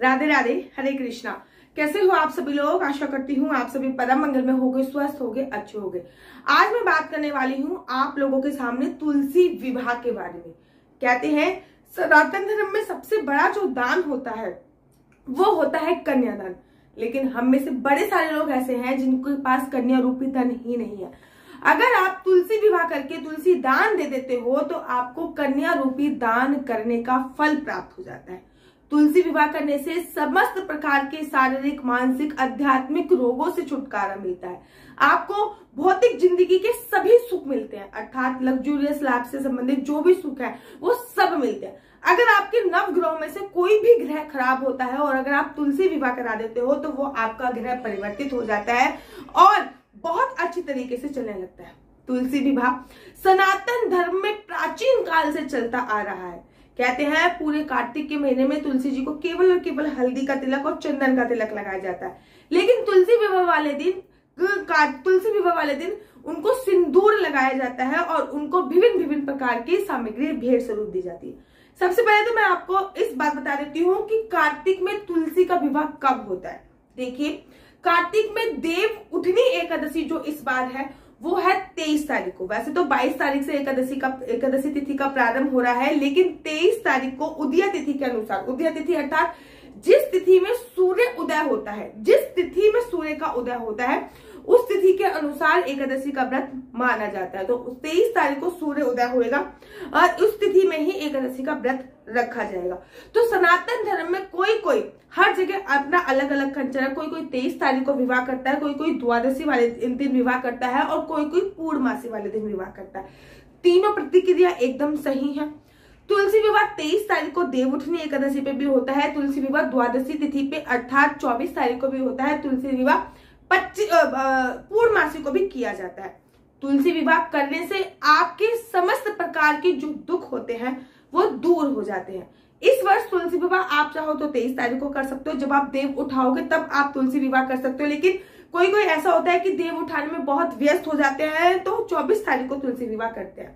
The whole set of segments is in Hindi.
राधे राधे, हरे कृष्णा। कैसे हो आप सभी लोग? आशा करती हूँ आप सभी परम मंगल में होगे, स्वस्थ होगे, अच्छे होगे। आज मैं बात करने वाली हूँ आप लोगों के सामने तुलसी विवाह के बारे में। कहते हैं सनातन धर्म में सबसे बड़ा जो दान होता है वो होता है कन्यादान, लेकिन हम में से बड़े सारे लोग ऐसे हैं जिनके पास कन्या रूपी धन ही नहीं है। अगर आप तुलसी विवाह करके तुलसी दान दे देते हो तो आपको कन्या रूपी दान करने का फल प्राप्त हो जाता है। तुलसी विवाह करने से समस्त प्रकार के शारीरिक, मानसिक, आध्यात्मिक रोगों से छुटकारा मिलता है। आपको भौतिक जिंदगी के सभी सुख मिलते हैं, अर्थात लग्जूरियस लाइफ से संबंधित जो भी सुख है वो सब मिलते हैं। अगर आपके नव ग्रहों में से कोई भी ग्रह खराब होता है और अगर आप तुलसी विवाह करा देते हो तो वो आपका ग्रह परिवर्तित हो जाता है और बहुत अच्छी तरीके से चलने लगता है। तुलसी विवाह सनातन धर्म में प्राचीन काल से चलता आ रहा है। कहते हैं पूरे कार्तिक के महीने में तुलसी जी को केवल और केवल हल्दी का तिलक और चंदन का तिलक लगाया जाता है, लेकिन तुलसी विवाह वाले दिन उनको सिंदूर लगाया जाता है और उनको विभिन्न विभिन्न प्रकार की सामग्री भेंट स्वरूप दी जाती है। सबसे पहले तो मैं आपको इस बात बता देती हूँ कि कार्तिक में तुलसी का विवाह कब होता है। देखिए, कार्तिक में देव उठनी एकादशी जो इस बार है वो है 23 तारीख को। वैसे तो 22 तारीख से एकादशी तिथि का प्रारंभ हो रहा है, लेकिन 23 तारीख को उदया तिथि के अनुसार, उदया तिथि अर्थात जिस तिथि में सूर्य उदय होता है, जिस तिथि में सूर्य का उदय होता है उस तिथि के अनुसार एकादशी का व्रत माना जाता है। तो 23 तारीख को सूर्य उदय होएगा और उस तिथि में ही एकादशी का व्रत रखा जाएगा। तो सनातन धर्म में कोई हर जगह अपना अलग अलग कल्चर, कोई 23 तारीख को विवाह करता है, कोई द्वादशी वाले दिन विवाह करता है और कोई पूर्णमासी वाले दिन विवाह करता है। तीनों प्रतिक्रिया एकदम सही है। तुलसी विवाह 23 तारीख को देवउठनी एकादशी पे भी होता है। तुलसी विवाह द्वादशी तिथि पे अर्थात 24 तारीख को भी होता है। तुलसी विवाह पूर्णमासी को भी किया जाता है। तुलसी विवाह करने से आपके समस्त प्रकार के जो दुख होते हैं वो दूर हो जाते हैं। इस वर्ष तुलसी विवाह आप चाहो तो 23 तारीख को कर सकते हो, जब आप देव उठाओगे तब आप तुलसी विवाह कर सकते हो। लेकिन कोई ऐसा होता है कि देव उठाने में बहुत व्यस्त हो जाते हैं तो 24 तारीख को तुलसी विवाह करते हैं।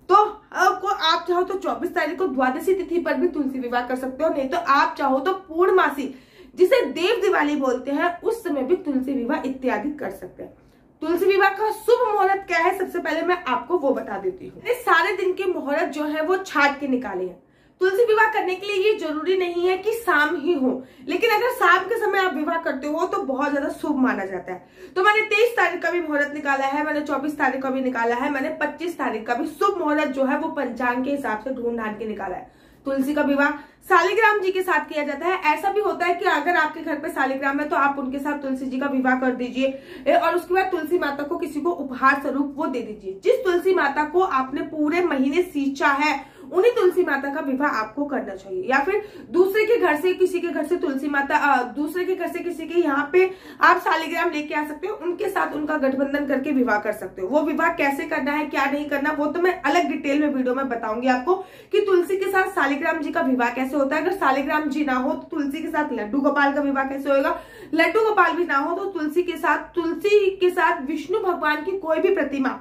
तो आप चाहो तो 24 तारीख को द्वादशी तिथि पर भी तुलसी विवाह कर सकते हो, नहीं तो आप चाहो तो पूर्णमासी जिसे देव दिवाली बोलते हैं उस समय भी तुलसी विवाह इत्यादि कर सकते हैं। तुलसी विवाह का शुभ मुहूर्त क्या है, सबसे पहले मैं आपको वो बता देती हूँ। सारे दिन के मुहूर्त जो है वो छाट के निकाले हैं। तुलसी विवाह करने के लिए ये जरूरी नहीं है कि शाम ही हो, लेकिन अगर शाम के समय आप विवाह करते हो तो बहुत ज्यादा शुभ माना जाता है। तो मैंने 23 तारीख का भी मुहूर्त निकाला है, मैंने 24 तारीख का भी निकाला है, मैंने 25 तारीख का भी शुभ मुहूर्त जो है वो पंचांग के हिसाब से ढूंढ ढांड के निकाला है। तुलसी का विवाह शालिग्राम जी के साथ किया जाता है। ऐसा भी होता है कि अगर आपके घर पे शालिग्राम है तो आप उनके साथ तुलसी जी का विवाह कर दीजिए और उसके बाद तुलसी माता को किसी को उपहार स्वरूप वो दे दीजिए। जिस तुलसी माता को आपने पूरे महीने सींचा है उन्हीं तुलसी माता का विवाह आपको करना चाहिए। या फिर दूसरे के घर से किसी के घर से तुलसी माता, दूसरे के घर से किसी के यहाँ पे आप शालिग्राम लेके आ सकते हो, उनके साथ उनका गठबंधन करके विवाह कर सकते हो। वो विवाह कैसे करना है, क्या नहीं करना, वो तो मैं अलग डिटेल में वीडियो में बताऊंगी आपको कि तुलसी के साथ शालिग्राम जी का विवाह कैसे होता है। अगर शालिग्राम जी ना हो तो तुलसी के साथ लड्डू गोपाल का विवाह कैसे होगा, लड्डू गोपाल भी ना हो तो तुलसी के साथ विष्णु भगवान की कोई भी प्रतिमा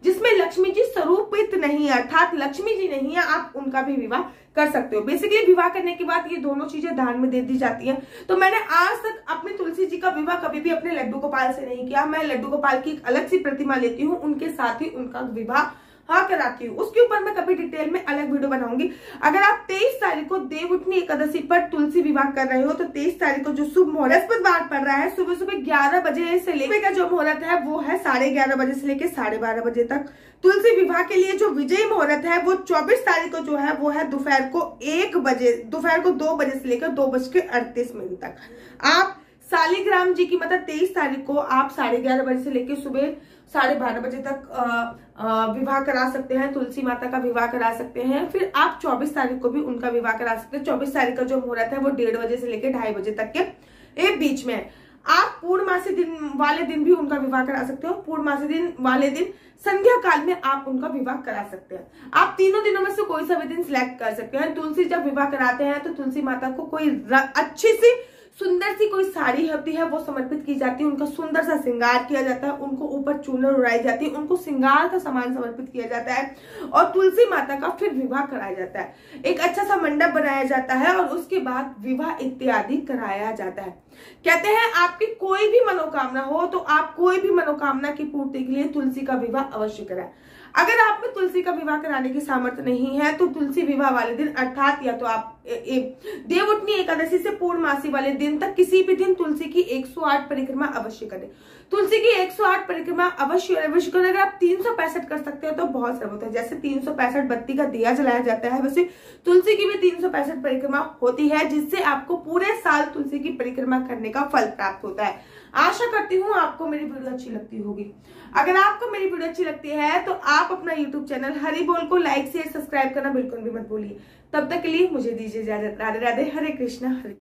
जिसमें लक्ष्मी जी स्वरूपित नहीं है, अर्थात लक्ष्मी जी नहीं है, आप उनका भी विवाह कर सकते हो। बेसिकली विवाह करने के बाद ये दोनों चीजें दान में दे दी जाती हैं। तो मैंने आज तक अपनी तुलसी जी का विवाह कभी भी अपने लड्डू गोपाल से नहीं किया। मैं लड्डू गोपाल की एक अलग सी प्रतिमा लेती हूँ, उनके साथ ही उनका विवाह कराती हूँ। उसके ऊपर मैं कभी डिटेल में अलग वीडियो बनाऊंगी। अगर आप 23 तारीख को देवउठनी एकादशी पर तुलसी विवाह कर रहे हो तो 23 तारीख को जो शुभ मुहूर्त बृहस्पतिवार पड़ रहा है, सुबह 11 बजे से लेकर का जो मुहूर्त है वो है 11:30 बजे से लेकर 12:30 बजे तक। तुलसी विवाह के लिए जो विजयी मुहूर्त है वो 24 तारीख को जो है वो है दोपहर को 2 बजे से लेकर 2:38 तक। आप शालिग्राम जी की मतलब 23 तारीख को आप 11:30 बजे से लेकर सुबह 12:30 बजे तक विवाह करा सकते हैं, तुलसी माता का विवाह करा सकते हैं। फिर आप 24 तारीख को भी उनका विवाह करा सकते हैं। 24 तारीख का जो मुहूर्त है वो 1:30 बजे से लेकर 2:30 बजे तक के बीच में। आप पूर्णमासी दिन वाले दिन भी उनका विवाह करा सकते हो। पूर्णमासी दिन वाले दिन संध्या काल में आप उनका विवाह करा सकते हैं। आप तीनों दिनों में से कोई सा भी दिन सिलेक्ट कर सकते हैं। तुलसी जब विवाह कराते हैं तो तुलसी माता को कोई अच्छी सी सुंदर सी कोई साड़ी होती है वो समर्पित की जाती है, उनका सुंदर सा श्रृंगार किया जाता है, उनको ऊपर चूनर उड़ाई जाती है, उनको श्रृंगार का सामान समर्पित किया जाता है और तुलसी माता का फिर विवाह कराया जाता है। एक अच्छा सा मंडप बनाया जाता है और उसके बाद विवाह इत्यादि कराया जाता है। कहते हैं आपकी कोई भी मनोकामना हो तो आप कोई भी मनोकामना की पूर्ति के लिए तुलसी का विवाह अवश्य कराएं। अगर आप में तुलसी का विवाह कराने की सामर्थ्य नहीं है तो तुलसी विवाह वाले दिन अर्थात या तो आप देवउठनी एकादशी से पूर्णमासी वाले दिन तक किसी भी दिन तुलसी की 108 परिक्रमा अवश्य करें। तुलसी की 108 परिक्रमा अवश्य करें। अगर आप 365 कर सकते हो तो बहुत सर्वोत्तम है। जैसे 365 बत्ती का दिया जलाया जाता है वैसे तुलसी की भी 365 परिक्रमा होती है, जिससे आपको पूरे साल तुलसी की परिक्रमा करने का फल प्राप्त होता है। आशा करती हूँ आपको मेरी वीडियो अच्छी लगती होगी। अगर आपको मेरी वीडियो अच्छी लगती है तो आप अपना YouTube चैनल हरि बोल को लाइक शेयर सब्सक्राइब करना बिल्कुल भी मत भूलिए। तब तक के लिए मुझे दीजिए इजाजत। राधे राधे, हरे कृष्णा, हरे।